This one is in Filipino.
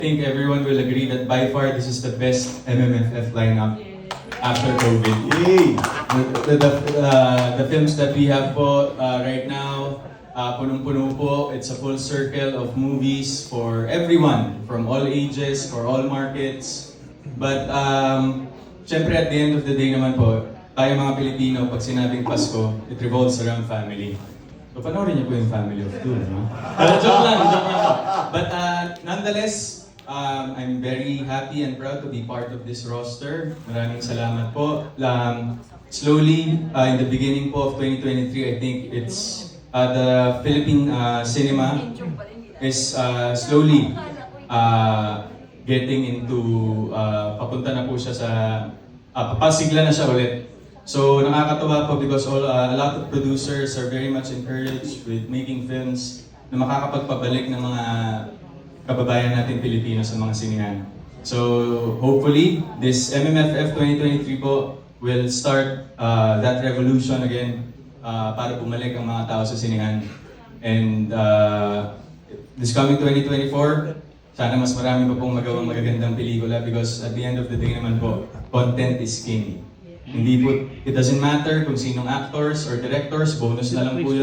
think everyone will agree that by far this is the best MMFF lineup after COVID. Yay! The films that we have po right now, punong-puno po. It's a full circle of movies for everyone, from all ages, for all markets. But syempre at the end of the day naman po, tayo mga Pilipino, pag sinabing Pasko, it revolves around family. So panoorin niyo po yung Family of Two, no? Joke lang. But nonetheless, I'm very happy and proud to be part of this roster. Maraming salamat po. Slowly, in the beginning po of 2023, I think it's the Philippine cinema is slowly getting into, papunta na po siya sa, papasigla na siya ulit. So nakakatuwa po because a lot of producers are very much encouraged with making films na makakapagpabalik ng mga kababayan natin Pilipino sa mga sinihan. So hopefully, this MMFF 2023 po will start that revolution again para bumalik ang mga tao sa sinihan. And this coming 2024, sana mas marami pa pong magawang magagandang pelikula because at the end of the day naman po, content is king. Hindi po, it doesn't matter kung sinong actors or directors, bonus na lang po yun.